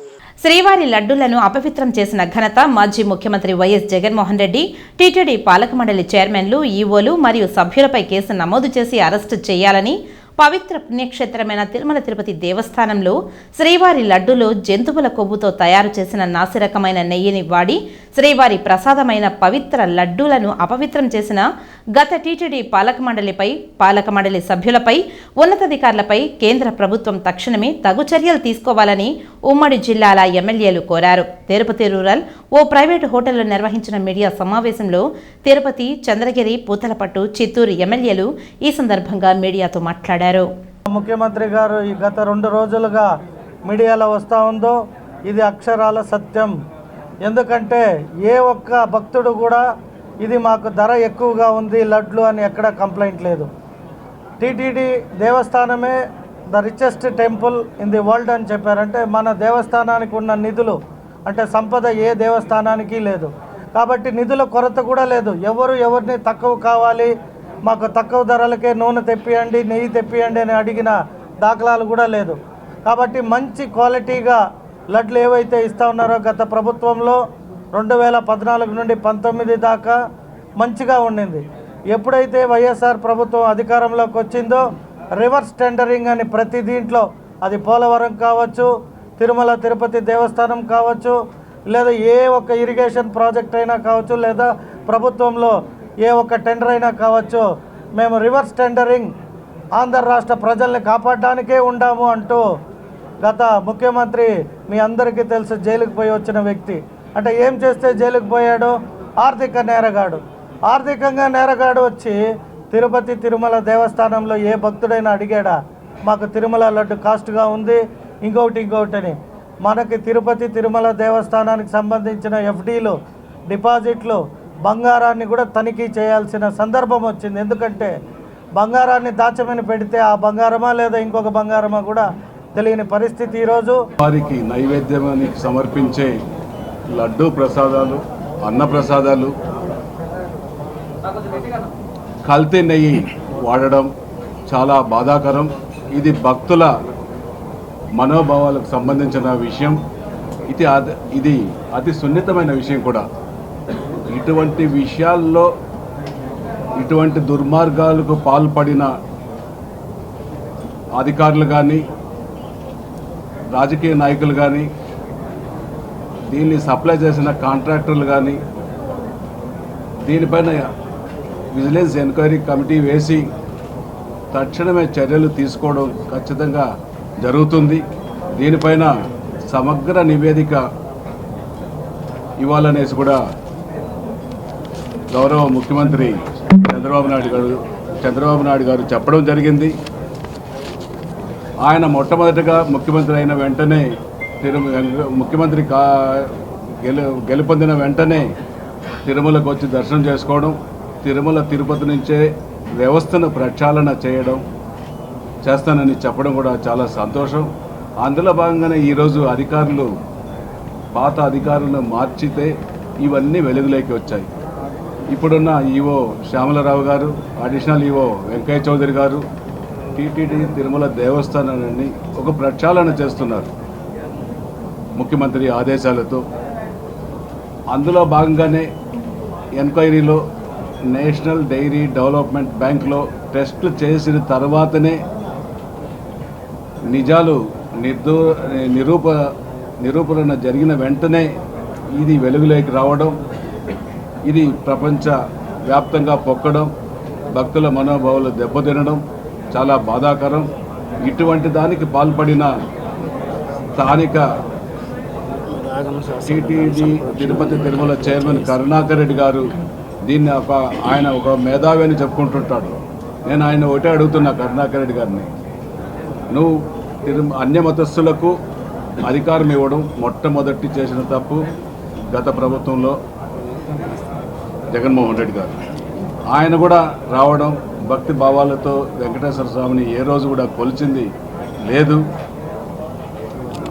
శ్రీవారి లడ్డూలను అపవిత్రం చేసిన ఘనత మాజీ ముఖ్యమంత్రి వైఎస్ జగన్మోహన్ రెడ్డి, టీటీడీ పాలక మండలి చైర్మన్లు, ఈవోలు మరియు సభ్యులపై కేసు నమోదు చేసి అరెస్టు చేయాలని పవిత్ర పుణ్యక్షేత్రమైన తిరుమల తిరుపతి దేవస్థానంలో శ్రీవారి లడ్డూలో జంతువుల కొవ్వుతో తయారు చేసిన నాసిరకమైన నెయ్యిని వాడి శ్రీవారి ప్రసాదమైన పవిత్ర లడ్డూలను అపవిత్రం చేసిన గత టీటీడీ పాలక మండలిపై, పాలక మండలి సభ్యులపై, ఉన్నతాధికారులపై కేంద్ర ప్రభుత్వం తక్షణమే తగు చర్యలు తీసుకోవాలని ఉమ్మడి జిల్లాల ఎమ్మెల్యేలు కోరారు. తిరుపతి రూరల్ ఓ ప్రైవేటు హోటల్లో నిర్వహించిన మీడియా సమావేశంలో తిరుపతి, చంద్రగిరి, పూతలపట్టు, చిత్తూరు ఎమ్మెల్యేలు ఈ సందర్భంగా మీడియాతో మాట్లాడారు. ముఖ్యమంత్రి గారు ఈ గత 2 రోజులుగా మీడియాలో వస్తూ ఉందో ఇది అక్షరాల సత్యం. ఎందుకంటే ఏ ఒక్క భక్తుడు కూడా ఇది మాకు ధర ఎక్కువగా ఉంది లడ్లు అని ఎక్కడ కంప్లైంట్ లేదు. టీటీడీ దేవస్థానమే the richest temple in the world అని చెప్పారంటే మన దేవస్థానానికి ఉన్న నిధులు అంటే సంపద ఏ దేవస్థానానికి లేదు. కాబట్టి నిధుల కొరత కూడా లేదు. ఎవరిని తక్కువ కావాలి, మాకు తక్కువ ధరలకే నూనె తెప్పియండి, నెయ్యి తెప్పియండి అని అడిగిన దాఖలాలు కూడా లేదు. కాబట్టి మంచి క్వాలిటీగా లడ్లు ఏవైతే ఇస్తూ ఉన్నారో గత ప్రభుత్వంలో 2014 నుండి 19 దాకా మంచిగా ఉండింది. ఎప్పుడైతే వైఎస్ఆర్ ప్రభుత్వం అధికారంలోకి వచ్చిందో రివర్స్ టెండరింగ్ అని ప్రతి దీంట్లో, అది పోలవరం కావచ్చు, తిరుమల తిరుపతి దేవస్థానం కావచ్చు, లేదా ఏ ఒక్క ఇరిగేషన్ ప్రాజెక్ట్ అయినా కావచ్చు, లేదా ప్రభుత్వంలో ఏ ఒక్క టెండర్ అయినా కావచ్చు, మేము రివర్స్ టెండరింగ్ ఆంధ్ర రాష్ట్ర ప్రజల్ని కాపాడడానికే ఉండాము అంటూ గత ముఖ్యమంత్రి మీ అందరికీ తెలుసు జైలుకు పోయి వచ్చిన వ్యక్తి. అంటే ఏం చేస్తే జైలుకు పోయాడు? ఆర్థిక నేరగాడు. ఆర్థికంగా నేరగాడు వచ్చి తిరుపతి తిరుమల దేవస్థానంలో ఏ భక్తుడైనా అడిగాడా మాకు తిరుమల లడ్డు కాస్ట్గా ఉంది ఇంకొకటి అని? మనకి తిరుపతి తిరుమల దేవస్థానానికి సంబంధించిన ఎఫ్డీలు, డిపాజిట్లు, బంగారాన్ని కూడా తనిఖీ చేయాల్సిన సందర్భం వచ్చింది. ఎందుకంటే బంగారాన్ని దాచమని పెడితే ఆ బంగారమా లేదా ఇంకొక బంగారమా కూడా తెలియని పరిస్థితి ఈరోజు. వారికి నైవేద్యానికి సమర్పించే లడ్డూ ప్రసాదాలు, అన్న ప్రసాదాలు కల్తీ నెయ్యి వాడడం చాలా బాధాకరం. ఇది భక్తుల మనోభావాలకు సంబంధించిన విషయం. ఇది అతి సున్నితమైన విషయం కూడా. ఇటువంటి విషయాల్లో ఇటువంటి దుర్మార్గాలకు పాల్పడిన అధికారులు కానీ, రాజకీయ నాయకులు కానీ, దీన్ని సప్లై చేసిన కాంట్రాక్టర్లు కానీ దీనిపైన విజిలెన్స్ ఎంక్వైరీ కమిటీ వేసి తక్షణమే చర్యలు తీసుకోవడం ఖచ్చితంగా జరుగుతుంది. దీనిపైన సమగ్ర నివేదిక ఇవ్వాలనేసి కూడా గౌరవ ముఖ్యమంత్రి చంద్రబాబు నాయుడు గారు చెప్పడం జరిగింది. ఆయన మొట్టమొదటిగా ముఖ్యమంత్రి అయిన వెంటనే ముఖ్యమంత్రి గెలుపొందిన వెంటనే తిరుమలకు వచ్చి దర్శనం చేసుకోవడం, తిరుమల తిరుపతి నుంచే వ్యవస్థను ప్రక్షాళన చేస్తానని చెప్పడం కూడా చాలా సంతోషం. అందులో భాగంగానే ఈరోజు అధికారులు పాత అధికారులను మార్చితే ఇవన్నీ వెలుగులోకి వచ్చాయి. ఇప్పుడున్న ఈవో శ్యామలరావు గారు, అడిషనల్ ఈవో వెంకయ్య చౌదరి గారు టీటీడీ తిరుమల దేవస్థానాన్ని ఒక ప్రక్షాళన చేస్తున్నారు ముఖ్యమంత్రి ఆదేశాలతో. అందులో భాగంగానే ఎంక్వైరీలో నేషనల్ డైరీ డెవలప్మెంట్ బ్యాంక్లో టెస్టులు చేసిన తర్వాతనే నిజాలు నిరూపణ జరిగిన వెంటనే ఇది వెలుగులోకి రావడం, ఇది ప్రపంచ వ్యాప్తంగా పొక్కడం, భక్తుల మనోభావాలు దెబ్బతినడం చాలా బాధాకరం. ఇటువంటి దానికి పాల్పడిన స్థానిక టీటీడీ తిరుపతి తిరుమల చైర్మన్ కరుణాకర్ రెడ్డి గారు దీన్ని ఆయన ఒక మేధావి అని చెప్పుకుంటుంటాడు. నేను ఆయన ఒకటే అడుగుతున్నా కరుణాకర్ రెడ్డి గారిని, నువ్వు అన్య మతస్థులకు అధికారం ఇవ్వడం మొట్టమొదటి చేసిన తప్పు గత ప్రభుత్వంలో జగన్మోహన్ రెడ్డి గారు. ఆయన కూడా రావడం భక్తి భావాలతో వెంకటేశ్వర స్వామిని ఏ రోజు కూడా కొలిచింది లేదు.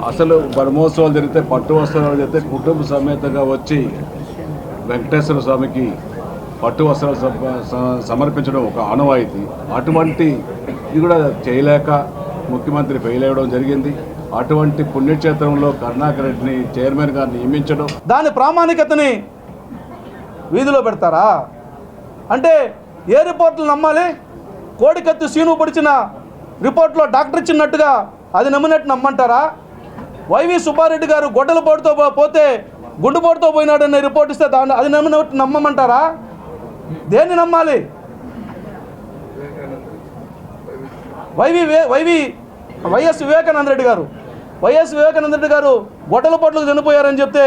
అసలు బ్రహ్మోత్సవాలు జరిగితే, పట్టు వస్త్రాలు జరిగితే కుటుంబ సమేతంగా వచ్చి వెంకటేశ్వర స్వామికి పట్టు వస్త్రాలు సమర్పించడం ఒక ఆనవాయితీ. అటువంటి ఇది కూడా చేయలేక ముఖ్యమంత్రి ఫెయిల్ అవ్వడం జరిగింది. అటువంటి పుణ్యక్షేత్రంలో కరుణాకర్ రెడ్డిని చైర్మన్గా నియమించడం, దాని ప్రామాణికతని వీధిలో పెడతారా? అంటే ఏ రిపోర్టులు నమ్మాలి? కోడికత్తి సీను పొడిచిన రిపోర్ట్లో డాక్టర్ ఇచ్చినట్టుగా అది నమ్మినట్టు నమ్మంటారా? వైవి సుబ్బారెడ్డి గారు గొడ్డల పోటుతో పోతే గుండుపోటుతో పోయినాడనే రిపోర్ట్ ఇస్తే దాన్ని అది నమ్మినట్టు నమ్మమంటారా? దేన్ని నమ్మాలి? వైఎస్ వివేకానంద రెడ్డి గారు గొడ్డల పోట్లకు చనిపోయారని చెప్తే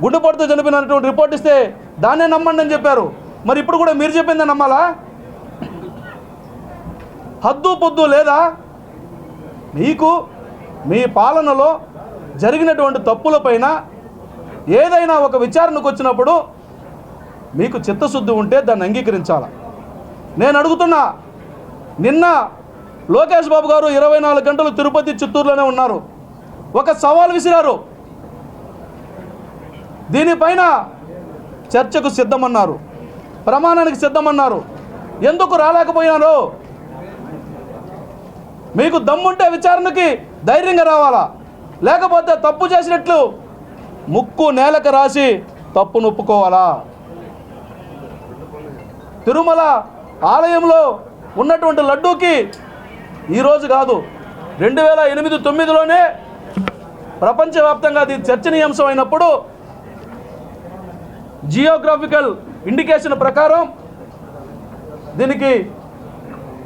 గుండెపోటుతో చనిపోయినటువంటి రిపోర్ట్ ఇస్తే దాన్నే నమ్మండి అని చెప్పారు. మరి ఇప్పుడు కూడా మీరు చెప్పిందే నమ్మాలా? హద్దు పొద్దు లేదా? మీకు మీ పాలనలో జరిగినటువంటి తప్పులపైన ఏదైనా ఒక విచారణకు వచ్చినప్పుడు మీకు చిత్తశుద్ధి ఉంటే దాన్ని అంగీకరించాలా. నేను అడుగుతున్నా, నిన్న లోకేష్ బాబు గారు 24 గంటలు తిరుపతి చిత్తూరులోనే ఉన్నారు. ఒక సవాల్ విసిరారు. దీనిపైన చర్చకు సిద్ధమన్నారు, ప్రమాణానికి సిద్ధమన్నారు. ఎందుకు రాలేకపోయినారు? మీకు దమ్ముంటే విచారణకి ధైర్యంగా రావాలా, లేకపోతే తప్పు చేసినట్లు ముక్కు నేలకు రాసి తప్పును ఒప్పుకోవాలా? తిరుమల ఆలయంలో ఉన్నటువంటి లడ్డూకి ఈరోజు కాదు, 2008-9లోనే ప్రపంచవ్యాప్తంగా అది చర్చనీయాంశం అయినప్పుడు జియోగ్రాఫికల్ ఇండికేషన్ ప్రకారం దీనికి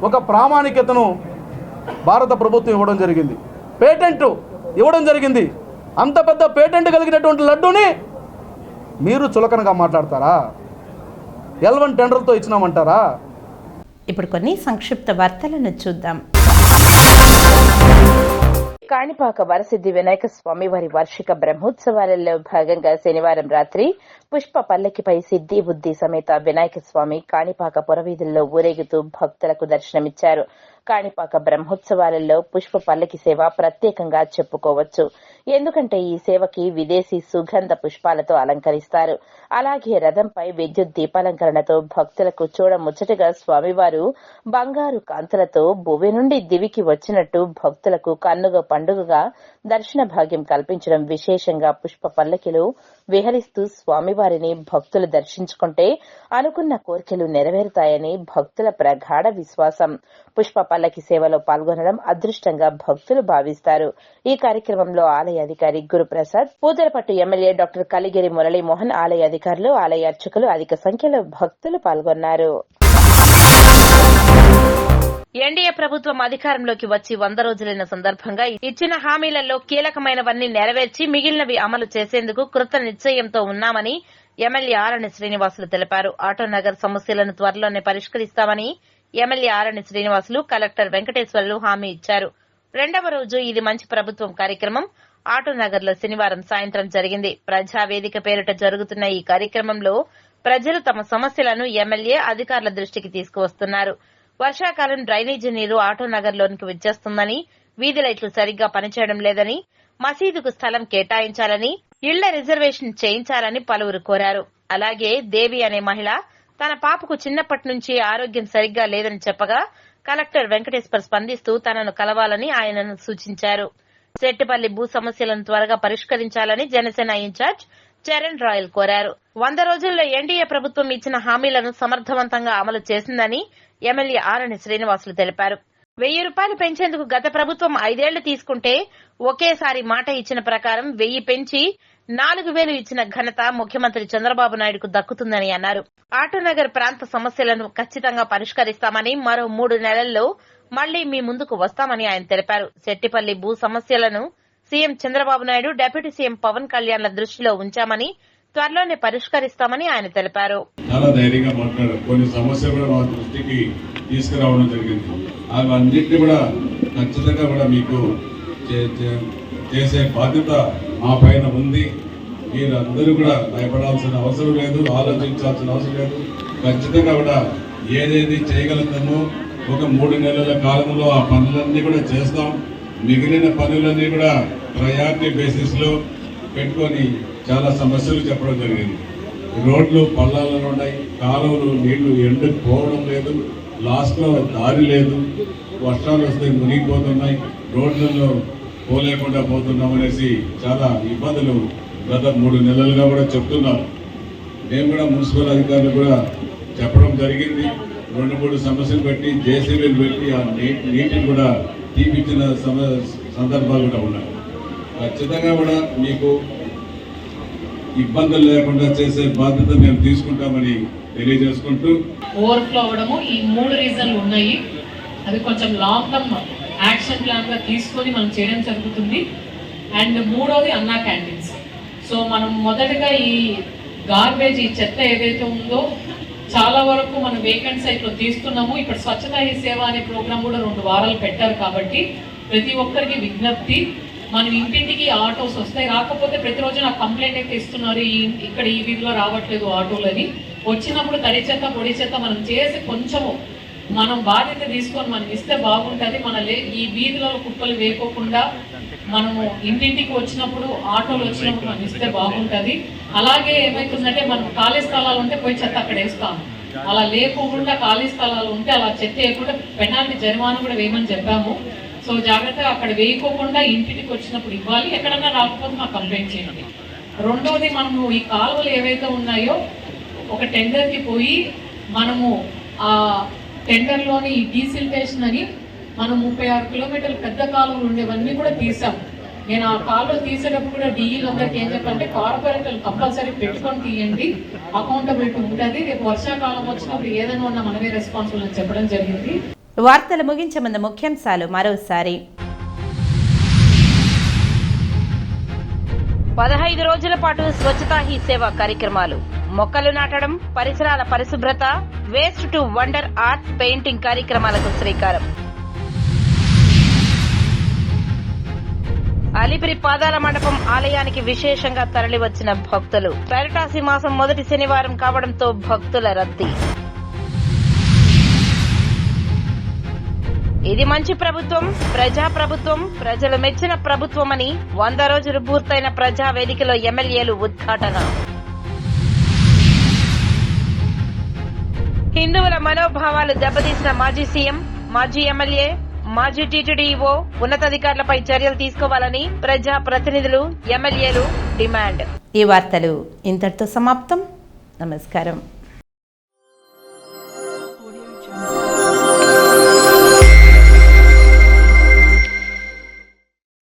ఒక ప్రామాణికతను భారత ప్రభుత్వం ఇవ్వడం జరిగింది, పేటెంట్ ఇవ్వడం జరిగింది. అంత పెద్ద పేటెంట్ కలిగినటువంటి లడ్డూని మీరు చులకనగా మాట్లాడతారా? L1 టెండర్తో ఇచ్చినామంటారా? ఇప్పుడు కొన్ని సంక్షిప్త వార్తలను చూద్దాం. కాణిపాక వరసిద్ధి వినాయక స్వామి వారి వార్షిక బ్రహ్మోత్సవాలలో భాగంగా శనివారం రాత్రి పుష్ప పల్లకిపై సిద్ధి బుద్ధి సమేత వినాయక స్వామి కాణిపాక పురవీధుల్లో ఊరేగుతూ భక్తులకు దర్శనమిచ్చారు. కాణిపాక బ్రహ్మోత్సవాలలో పుష్ప పల్లకి సేవ ప్రత్యేకంగా చెప్పుకోవచ్చు. ఎందుకంటే ఈ సేవకి విదేశీ సుగంధ పుష్పాలతో అలంకరిస్తారు. అలాగే రథంపై విద్యుత్ దీపాలంకరణతో భక్తులకు చూడముచ్చటగా స్వామివారు బంగారు కాంతులతో భువి నుండి దివికి వచ్చినట్టు భక్తులకు కన్నుగ పండుగగా దర్శన భాగ్యం కల్పించడం విశేషంగా పుష్ప పల్లకిలో విహరిస్తూ స్వామివారిని భక్తులు దర్శించుకుంటే అనుకున్న కోరికలు నెరవేరుతాయని భక్తుల ప్రగాఢ విశ్వాసం. పుష్ప పల్లకి సేవలో పాల్గొనడం అదృష్టంగా భక్తులు భావిస్తారు. ఈ కార్యక్రమంలో ఆలయ అధికారి గురుప్రసాద్, పూతలపట్టు ఎమ్మెల్యే డాక్టర్ కలిగిరి మురళీమోహన్, ఆలయ అధికారులు, ఆలయ అర్చకులు అధిక సంఖ్యలో భక్తులు పాల్గొన్నారు. ఎన్డీఏ ప్రభుత్వం అధికారంలోకి వచ్చి 100 రోజులైన సందర్భంగా ఇచ్చిన హామీలలో కీలకమైనవన్నీ నెరవేర్చి మిగిలినవి అమలు చేసేందుకు కృత నిశ్చయంతో ఉన్నామని ఎమ్మెల్యే ఆరణి శ్రీనివాసులు తెలిపారు. ఆటోనగర్ సమస్యలను త్వరలోనే పరిష్కరిస్తామని ఎమ్మెల్యే ఆరణి శ్రీనివాసులు కలెక్టర్ వెంకటేశ్వర్లు హామీ ఇచ్చారు. 2వ రోజు ఇది మంచి ప్రభుత్వం కార్యక్రమం ఆటోనగర్ లో శనివారం సాయంత్రం జరిగింది. ప్రజావేదిక పేరిట జరుగుతున్న ఈ కార్యక్రమంలో ప్రజలు తమ సమస్యలను ఎమ్మెల్యే అధికారుల దృష్టికి తీసుకువస్తున్నారు. వర్షాకాలం డ్రైనేజీ నీరు ఆటోనగర్ లోనికి వచ్చేస్తుందని, వీధి లైట్లు సరిగ్గా పనిచేయడం లేదని, మసీదుకు స్థలం కేటాయించాలని, ఇళ్ల రిజర్వేషన్ చేయించాలని పలువురు కోరారు. అలాగే దేవి అనే మహిళ తన పాపకు చిన్నప్పటి నుంచి ఆరోగ్యం సరిగ్గా లేదని చెప్పగా కలెక్టర్ వెంకటేశ్వర్ స్పందిస్తూ తనను కలవాలని ఆయనను సూచించారు. సెట్టిపల్లి భూ సమస్యలను త్వరగా పరిష్కరించాలని జనసేన ఇన్ఛార్జ్ చరణ్ రాయల్ కోరారు. 100 రోజుల్లో ఎన్డీఏ ప్రభుత్వం ఇచ్చిన హామీలను సమర్థవంతంగా అమలు చేసిందని ఎమ్మెల్యే ఆరణి శ్రీనివాసులు తెలిపారు. 1000 రూపాయలు పెంచేందుకు గత ప్రభుత్వం 5 ఏళ్లు తీసుకుంటే ఒకేసారి మాట ఇచ్చిన ప్రకారం 1000 పెంచి 4000 ఇచ్చిన ఘనత ముఖ్యమంత్రి చంద్రబాబు నాయుడుకు దక్కుతుందని అన్నారు. ఆటోనగర్ ప్రాంత సమస్యలను ఖచ్చితంగా పరిష్కరిస్తామని, మరో 3 నెలల్లో మళ్లీ మీ ముందుకు వస్తామని ఆయన తెలిపారు. సెట్టిపల్లి భూ సమస్యలను CM Chandrababu Naidu, deputy CM Pawan కళ్యాణ్ల దృష్టిలో ఉంచామని, త్వరలోనే పరిష్కరిస్తామని ఆయన తెలిపారు. చాలా ధైర్యంగా మాట్లాడారు. కొన్ని సమస్యలు కూడా మా దృష్టికి తీసుకురావడం జరిగింది. అవన్నింటినీ కూడా ఖచ్చితంగా కూడా మీకు చేసే బాధ్యత మా పైన ఉంది. మీరు అందరూ కూడా భయపడాల్సిన అవసరం లేదు, ఆలోచించాల్సిన అవసరం లేదు. ఖచ్చితంగా కూడా ఏదేది చేయగలుగుతామో ఒక 3 నెలల కాలంలో ఆ పనులన్నీ కూడా చేస్తాం. మిగిలిన పనులన్నీ కూడా ప్రయారిటీ బేసిస్లో పెట్టుకొని చాలా సమస్యలు చెప్పడం జరిగింది. రోడ్లు పల్లాలలో ఉన్నాయి, కాలువలు నీళ్లు ఎండుకు పోవడం లేదు, లాస్ట్లో దారి లేదు, వర్షాలు వస్తే మునిగిపోతున్నాయి, రోడ్లలో పోలేకుండా పోతున్నాం అనేసి చాలా ఇబ్బందులు గత 3 నెలలుగా కూడా చెప్తున్నారు. మేము కూడా మున్సిపల్ అధికారులు కూడా చెప్పడం జరిగింది. 2-3 సమస్యలు పెట్టి జేసీబీలు పెట్టి ఆ నీటిని కూడా తీపిచ్చిన సందర్భాలు కూడా ఉన్నాయి. ఖచ్చితంగా కూడా మీకు ఇబ్బందులు లేకుండా చేసే బాధ్యత మేము తీసుకుంటామని తెలియజేసుకుంటూ, ఓవర్ఫ్లో అవ్వడము ఈ 3 రీజన్లు ఉన్నాయి. అది కొంచెం లాంగ్ టర్మ్ యాక్షన్ ప్లాన్గా తీసుకొని మనం చేయడం జరుగుతుంది. అండ్ 3వది అన్నా క్యాంటీన్స్. సో మనం మొదటగా ఈ గార్బేజ్, ఈ చెత్త ఏదైతే ఉందో చాలా వరకు మనం వేకెంట్ సైట్లో తీస్తున్నాము. ఇప్పుడు స్వచ్ఛతా హీ సేవ అనే ప్రోగ్రామ్ కూడా 2 వారాలు పెట్టారు. కాబట్టి ప్రతి ఒక్కరికి విజ్ఞప్తి, మనం ఇంటింటికి ఆటోస్ వస్తాయి. రాకపోతే ప్రతిరోజు నాకు కంప్లైంట్ అయితే ఇస్తున్నారు, ఇక్కడ ఈ వీధిలో రావట్లేదు ఆటోలని. వచ్చినప్పుడు తడి చెత్త పొడి చెత్త మనం చేసి కొంచెము మనం బాధ్యత తీసుకొని మనం ఇస్తే బాగుంటుంది. ఈ వీధులలో కుప్పలు వేయకోకుండా మనము ఇంటింటికి వచ్చినప్పుడు ఆటోలు వచ్చినప్పుడు మనం ఇస్తే బాగుంటుంది. అలాగే ఏమవుతుందంటే మనం ఖాళీ స్థలాలు ఉంటే పోయి చెత్త అక్కడ వేస్తాము. అలా లేకుండా ఖాళీ స్థలాలు ఉంటే అలా చెత్త వేయకుండా పెనాల్టీ జరిమానా కూడా వేయమని చెప్పాము. సో జాగ్రత్తగా అక్కడ వేయకోకుండా ఇంటికి వచ్చినప్పుడు ఇవ్వాలి. ఎక్కడన్నా రాకపోతే మాకు కంప్లైంట్ చేయండి. 2వది, మనము ఈ కాలువలు ఏవైతే ఉన్నాయో ఒక టెండర్కి పోయి మనము ఆ టెండర్లోని ఈ డీసిల్టేషన్ అని మనం 36 కిలోమీటర్లు పెద్ద కాలువలు ఉండేవన్నీ కూడా తీసాము. నేను ఆ కాలువలు తీసేటప్పుడు కూడా డీఈలందరికీ ఏం చెప్పాలంటే కార్పొరేటర్లు కంపల్సరీ పెట్టుకొని తీయండి, అకౌంటబిలిటీ ఉంటుంది. రేపు వర్షాకాలం వచ్చినప్పుడు ఏదైనా ఉన్నా మనమే రెస్పాన్సిబుల్ అని చెప్పడం జరిగింది. వార్తలు ముగించే ముందు ముఖ్యాంశాలు మరోసారి. 15 రోజుల పాటు స్వచ్ఛతా హీ సేవ కార్యక్రమాలు, మొక్కలు నాటడం, పరిసరాల పరిశుభ్రత, waste to wonder art painting కార్యక్రమాలకు శ్రీకారం. అలిపిరి పాదాల మండపం ఆలయానికి విశేషంగా తరలివచ్చిన భక్తులు. పురటాసి మాసం మొదటి శనివారం కావడంతో భక్తుల రద్దీ. ఇది మంచి ప్రభుత్వం, ప్రజా ప్రభుత్వం, ప్రజలు మెచ్చిన ప్రభుత్వమని 100 రోజులు పూర్తయిన ప్రజా వేదికలో ఎమ్మెల్యేలు ఉద్ఘాటన. హిందువుల మనోభావాలు దెబ్బతీసిన మాజీ సీఎం, మాజీ ఎమ్మెల్యే, మాజీ టీటీడీఓ ఉన్నతాధికారులపై చర్యలు తీసుకోవాలని ప్రజా ప్రతినిధులు, ఎమ్మెల్యేలు డిమాండ్. ఈ వార్తలు ఇంతటితో సమాప్తం. నమస్కారం.